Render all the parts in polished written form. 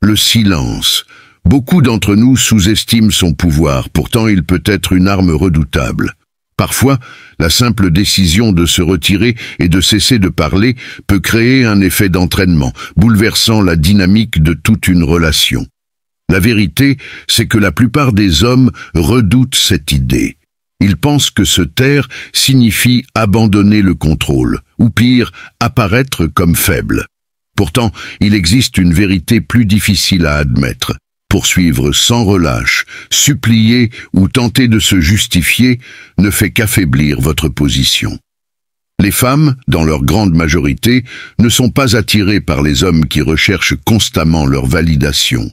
Le silence. Beaucoup d'entre nous sous-estiment son pouvoir, pourtant il peut être une arme redoutable. Parfois, la simple décision de se retirer et de cesser de parler peut créer un effet d'entraînement, bouleversant la dynamique de toute une relation. La vérité, c'est que la plupart des hommes redoutent cette idée. Ils pensent que se taire signifie abandonner le contrôle, ou pire, apparaître comme faible. Pourtant, il existe une vérité plus difficile à admettre. Poursuivre sans relâche, supplier ou tenter de se justifier ne fait qu'affaiblir votre position. Les femmes, dans leur grande majorité, ne sont pas attirées par les hommes qui recherchent constamment leur validation.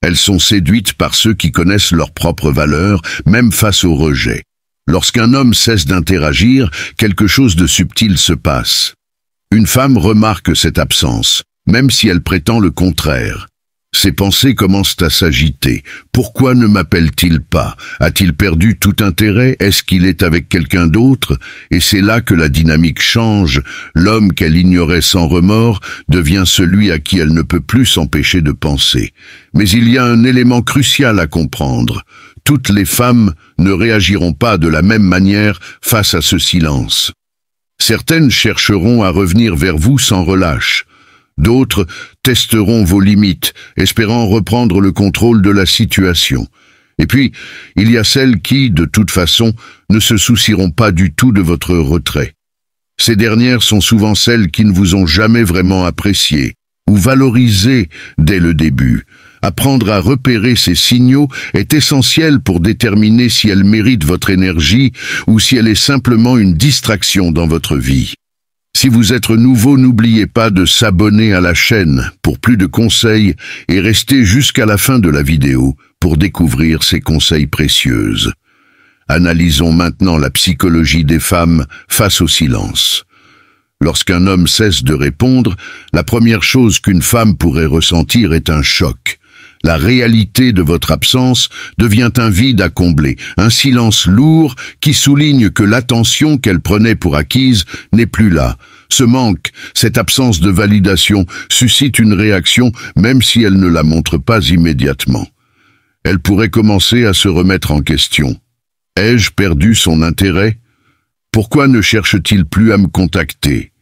Elles sont séduites par ceux qui connaissent leurs propres valeurs, même face au rejet. Lorsqu'un homme cesse d'interagir, quelque chose de subtil se passe. Une femme remarque cette absence, même si elle prétend le contraire. Ses pensées commencent à s'agiter. Pourquoi ne m'appelle-t-il pas? A-t-il perdu tout intérêt? Est-ce qu'il est avec quelqu'un d'autre? Et c'est là que la dynamique change. L'homme qu'elle ignorait sans remords devient celui à qui elle ne peut plus s'empêcher de penser. Mais il y a un élément crucial à comprendre. Toutes les femmes ne réagiront pas de la même manière face à ce silence. Certaines chercheront à revenir vers vous sans relâche. D'autres testeront vos limites, espérant reprendre le contrôle de la situation. Et puis, il y a celles qui, de toute façon, ne se soucieront pas du tout de votre retrait. Ces dernières sont souvent celles qui ne vous ont jamais vraiment apprécié ou valorisé dès le début. Apprendre à repérer ces signaux est essentiel pour déterminer si elles méritent votre énergie ou si elle est simplement une distraction dans votre vie. Si vous êtes nouveau, n'oubliez pas de s'abonner à la chaîne pour plus de conseils et restez jusqu'à la fin de la vidéo pour découvrir ces conseils précieux. Analysons maintenant la psychologie des femmes face au silence. Lorsqu'un homme cesse de répondre, la première chose qu'une femme pourrait ressentir est un choc. La réalité de votre absence devient un vide à combler, un silence lourd qui souligne que l'attention qu'elle prenait pour acquise n'est plus là. Ce manque, cette absence de validation, suscite une réaction même si elle ne la montre pas immédiatement. Elle pourrait commencer à se remettre en question. Ai-je perdu son intérêt? Pourquoi ne cherche-t-il plus à me contacter?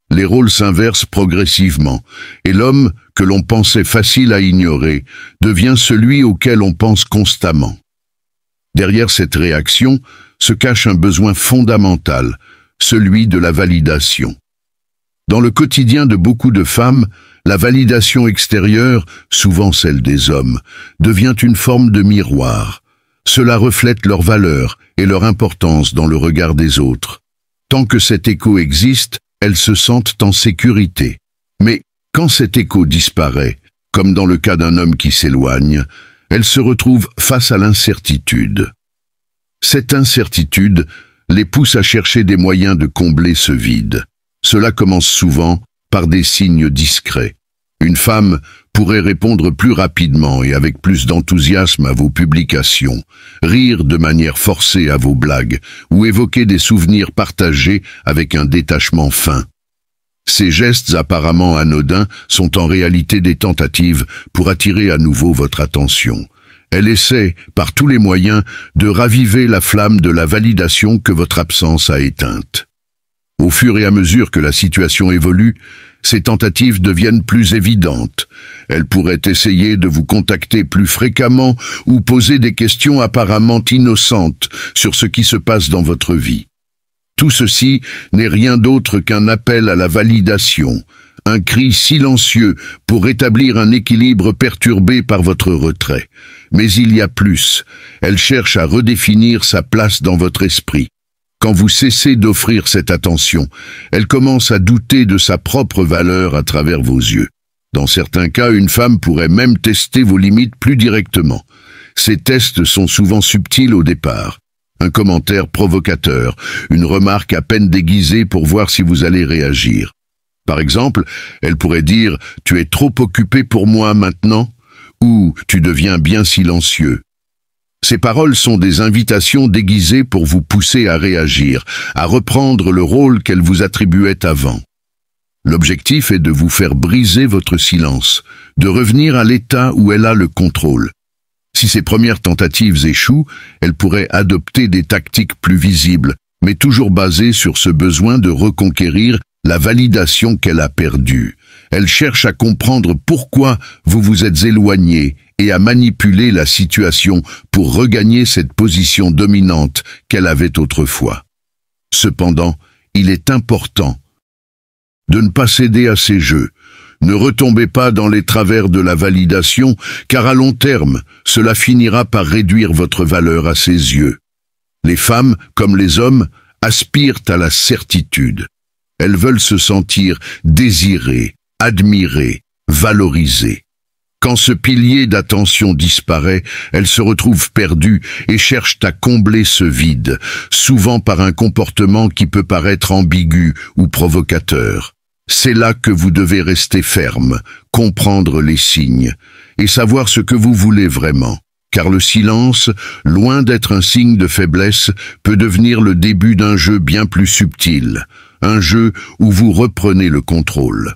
Les rôles s'inversent progressivement, et l'homme, que l'on pensait facile à ignorer, devient celui auquel on pense constamment. Derrière cette réaction se cache un besoin fondamental, celui de la validation. Dans le quotidien de beaucoup de femmes, la validation extérieure, souvent celle des hommes, devient une forme de miroir. Cela reflète leur valeur et leur importance dans le regard des autres. Tant que cet écho existe, elles se sentent en sécurité. Mais quand cet écho disparaît, comme dans le cas d'un homme qui s'éloigne, elles se retrouvent face à l'incertitude. Cette incertitude les pousse à chercher des moyens de combler ce vide. Cela commence souvent par des signes discrets. Une femme pourrait répondre plus rapidement et avec plus d'enthousiasme à vos publications, rire de manière forcée à vos blagues ou évoquer des souvenirs partagés avec un détachement fin. Ces gestes apparemment anodins sont en réalité des tentatives pour attirer à nouveau votre attention. Elle essaie, par tous les moyens, de raviver la flamme de la validation que votre absence a éteinte. Au fur et à mesure que la situation évolue, ces tentatives deviennent plus évidentes. Elle pourrait essayer de vous contacter plus fréquemment ou poser des questions apparemment innocentes sur ce qui se passe dans votre vie. Tout ceci n'est rien d'autre qu'un appel à la validation, un cri silencieux pour rétablir un équilibre perturbé par votre retrait. Mais il y a plus. Elle cherche à redéfinir sa place dans votre esprit. Quand vous cessez d'offrir cette attention, elle commence à douter de sa propre valeur à travers vos yeux. Dans certains cas, une femme pourrait même tester vos limites plus directement. Ces tests sont souvent subtils au départ. Un commentaire provocateur, une remarque à peine déguisée pour voir si vous allez réagir. Par exemple, elle pourrait dire « Tu es trop occupé pour moi maintenant » ou « Tu deviens bien silencieux ». Ces paroles sont des invitations déguisées pour vous pousser à réagir, à reprendre le rôle qu'elle vous attribuait avant. L'objectif est de vous faire briser votre silence, de revenir à l'état où elle a le contrôle. Si ces premières tentatives échouent, elle pourrait adopter des tactiques plus visibles, mais toujours basées sur ce besoin de reconquérir la validation qu'elle a perdue. Elle cherche à comprendre pourquoi vous vous êtes éloigné et à manipuler la situation pour regagner cette position dominante qu'elle avait autrefois. Cependant, il est important de ne pas céder à ces jeux. Ne retombez pas dans les travers de la validation, car à long terme, cela finira par réduire votre valeur à ses yeux. Les femmes, comme les hommes, aspirent à la certitude. Elles veulent se sentir désirées, admirées, valorisées. Quand ce pilier d'attention disparaît, elles se retrouvent perdues et cherchent à combler ce vide, souvent par un comportement qui peut paraître ambigu ou provocateur. C'est là que vous devez rester ferme, comprendre les signes et savoir ce que vous voulez vraiment. Car le silence, loin d'être un signe de faiblesse, peut devenir le début d'un jeu bien plus subtil, un jeu où vous reprenez le contrôle.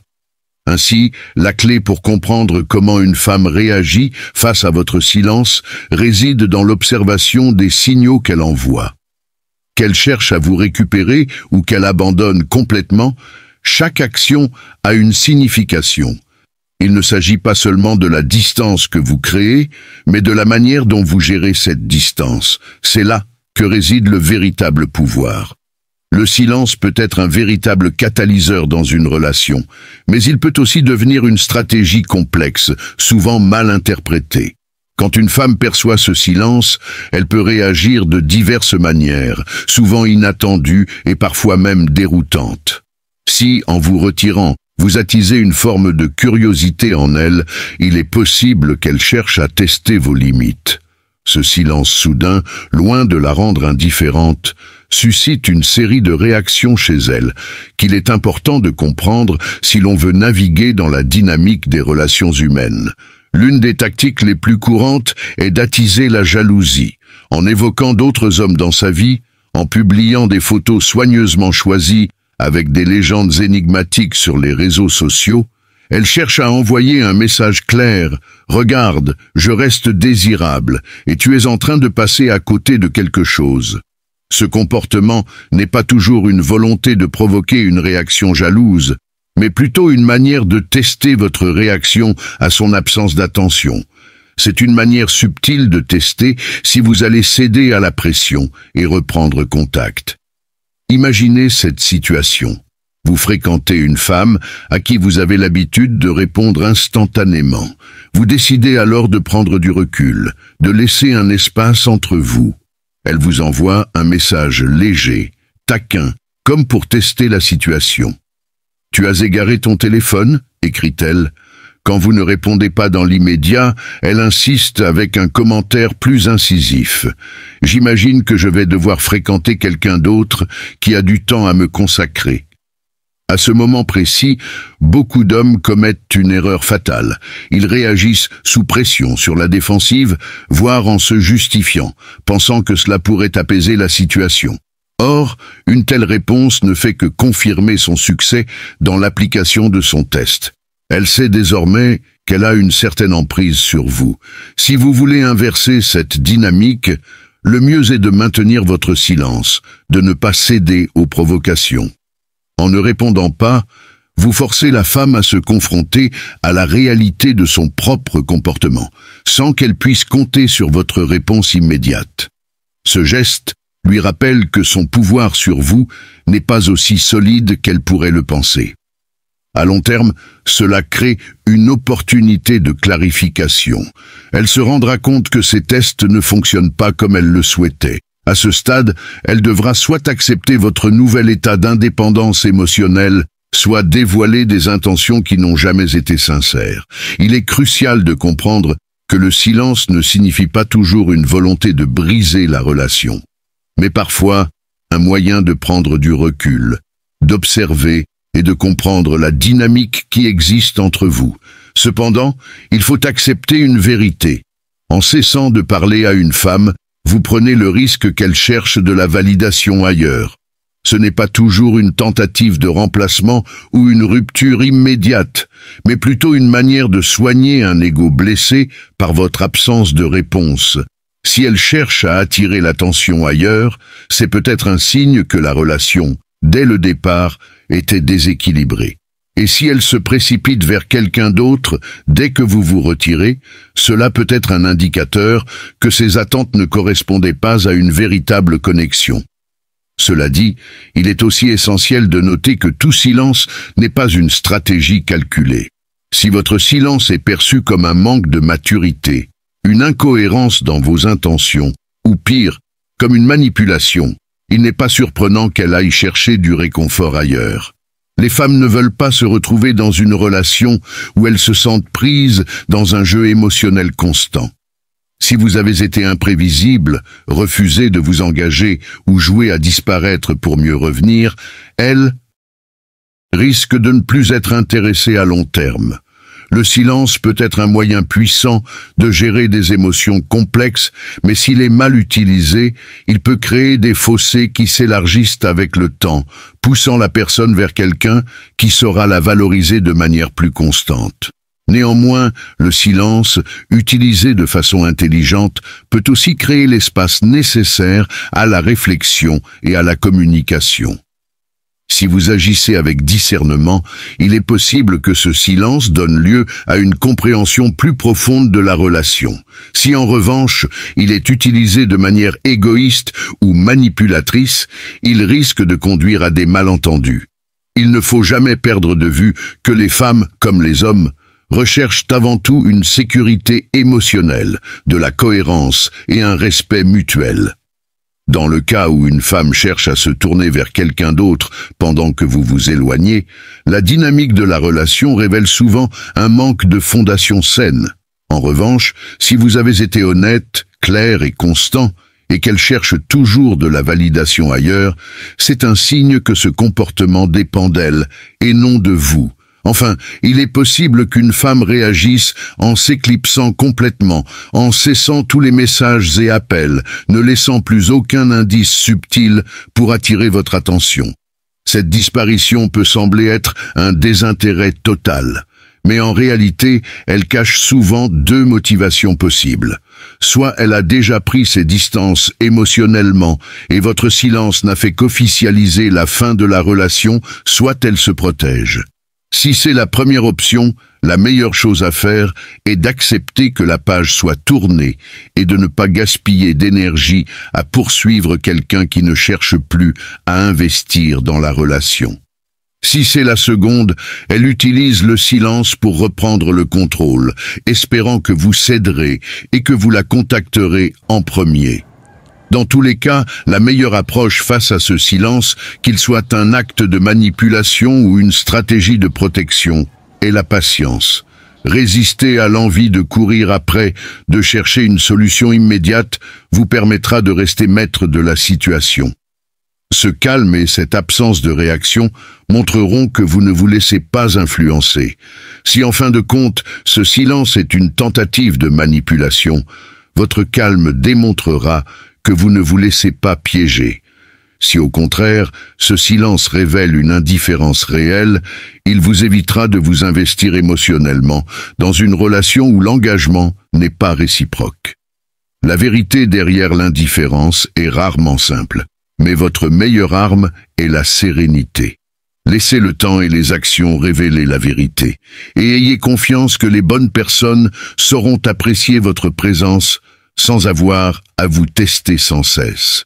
Ainsi, la clé pour comprendre comment une femme réagit face à votre silence réside dans l'observation des signaux qu'elle envoie. Qu'elle cherche à vous récupérer ou qu'elle abandonne complètement, chaque action a une signification. Il ne s'agit pas seulement de la distance que vous créez, mais de la manière dont vous gérez cette distance. C'est là que réside le véritable pouvoir. Le silence peut être un véritable catalyseur dans une relation, mais il peut aussi devenir une stratégie complexe, souvent mal interprétée. Quand une femme perçoit ce silence, elle peut réagir de diverses manières, souvent inattendues et parfois même déroutantes. Si, en vous retirant, vous attisez une forme de curiosité en elle, il est possible qu'elle cherche à tester vos limites. Ce silence soudain, loin de la rendre indifférente, suscite une série de réactions chez elle, qu'il est important de comprendre si l'on veut naviguer dans la dynamique des relations humaines. L'une des tactiques les plus courantes est d'attiser la jalousie, en évoquant d'autres hommes dans sa vie, en publiant des photos soigneusement choisies, avec des légendes énigmatiques sur les réseaux sociaux. Elle cherche à envoyer un message clair. « Regarde, je reste désirable, et tu es en train de passer à côté de quelque chose. » Ce comportement n'est pas toujours une volonté de provoquer une réaction jalouse, mais plutôt une manière de tester votre réaction à son absence d'attention. C'est une manière subtile de tester si vous allez céder à la pression et reprendre contact. Imaginez cette situation. Vous fréquentez une femme à qui vous avez l'habitude de répondre instantanément. Vous décidez alors de prendre du recul, de laisser un espace entre vous. Elle vous envoie un message léger, taquin, comme pour tester la situation. « Tu as égaré ton téléphone ?» écrit-elle. Quand vous ne répondez pas dans l'immédiat, elle insiste avec un commentaire plus incisif. « J'imagine que je vais devoir fréquenter quelqu'un d'autre qui a du temps à me consacrer. » À ce moment précis, beaucoup d'hommes commettent une erreur fatale. Ils réagissent sous pression, sur la défensive, voire en se justifiant, pensant que cela pourrait apaiser la situation. Or, une telle réponse ne fait que confirmer son succès dans l'application de son test. Elle sait désormais qu'elle a une certaine emprise sur vous. Si vous voulez inverser cette dynamique, le mieux est de maintenir votre silence, de ne pas céder aux provocations. En ne répondant pas, vous forcez la femme à se confronter à la réalité de son propre comportement, sans qu'elle puisse compter sur votre réponse immédiate. Ce geste lui rappelle que son pouvoir sur vous n'est pas aussi solide qu'elle pourrait le penser. À long terme, cela crée une opportunité de clarification. Elle se rendra compte que ces tests ne fonctionnent pas comme elle le souhaitait. À ce stade, elle devra soit accepter votre nouvel état d'indépendance émotionnelle, soit dévoiler des intentions qui n'ont jamais été sincères. Il est crucial de comprendre que le silence ne signifie pas toujours une volonté de briser la relation, mais parfois un moyen de prendre du recul, d'observer et de comprendre la dynamique qui existe entre vous. Cependant, il faut accepter une vérité. En cessant de parler à une femme, vous prenez le risque qu'elle cherche de la validation ailleurs. Ce n'est pas toujours une tentative de remplacement ou une rupture immédiate, mais plutôt une manière de soigner un ego blessé par votre absence de réponse. Si elle cherche à attirer l'attention ailleurs, c'est peut-être un signe que la relation, dès le départ, était déséquilibrée. Et si elle se précipite vers quelqu'un d'autre dès que vous vous retirez, cela peut être un indicateur que ses attentes ne correspondaient pas à une véritable connexion. Cela dit, il est aussi essentiel de noter que tout silence n'est pas une stratégie calculée. Si votre silence est perçu comme un manque de maturité, une incohérence dans vos intentions, ou pire, comme une manipulation, il n'est pas surprenant qu'elle aille chercher du réconfort ailleurs. Les femmes ne veulent pas se retrouver dans une relation où elles se sentent prises dans un jeu émotionnel constant. Si vous avez été imprévisible, refusé de vous engager ou joué à disparaître pour mieux revenir, elles risquent de ne plus être intéressées à long terme. Le silence peut être un moyen puissant de gérer des émotions complexes, mais s'il est mal utilisé, il peut créer des fossés qui s'élargissent avec le temps, poussant la personne vers quelqu'un qui saura la valoriser de manière plus constante. Néanmoins, le silence, utilisé de façon intelligente, peut aussi créer l'espace nécessaire à la réflexion et à la communication. Si vous agissez avec discernement, il est possible que ce silence donne lieu à une compréhension plus profonde de la relation. Si en revanche, il est utilisé de manière égoïste ou manipulatrice, il risque de conduire à des malentendus. Il ne faut jamais perdre de vue que les femmes, comme les hommes, recherchent avant tout une sécurité émotionnelle, de la cohérence et un respect mutuel. Dans le cas où une femme cherche à se tourner vers quelqu'un d'autre pendant que vous vous éloignez, la dynamique de la relation révèle souvent un manque de fondation saine. En revanche, si vous avez été honnête, clair et constant, et qu'elle cherche toujours de la validation ailleurs, c'est un signe que ce comportement dépend d'elle et non de vous. Enfin, il est possible qu'une femme réagisse en s'éclipsant complètement, en cessant tous les messages et appels, ne laissant plus aucun indice subtil pour attirer votre attention. Cette disparition peut sembler être un désintérêt total, mais en réalité, elle cache souvent deux motivations possibles. Soit elle a déjà pris ses distances émotionnellement et votre silence n'a fait qu'officialiser la fin de la relation, soit elle se protège. Si c'est la première option, la meilleure chose à faire est d'accepter que la page soit tournée et de ne pas gaspiller d'énergie à poursuivre quelqu'un qui ne cherche plus à investir dans la relation. Si c'est la seconde, elle utilise le silence pour reprendre le contrôle, espérant que vous céderez et que vous la contacterez en premier. Dans tous les cas, la meilleure approche face à ce silence, qu'il soit un acte de manipulation ou une stratégie de protection, est la patience. Résister à l'envie de courir après, de chercher une solution immédiate, vous permettra de rester maître de la situation. Ce calme et cette absence de réaction montreront que vous ne vous laissez pas influencer. Si en fin de compte, ce silence est une tentative de manipulation, votre calme démontrera que vous ne vous laissez pas piéger. Si au contraire, ce silence révèle une indifférence réelle, il vous évitera de vous investir émotionnellement dans une relation où l'engagement n'est pas réciproque. La vérité derrière l'indifférence est rarement simple, mais votre meilleure arme est la sérénité. Laissez le temps et les actions révéler la vérité, et ayez confiance que les bonnes personnes sauront apprécier votre présence sans avoir à vous tester sans cesse.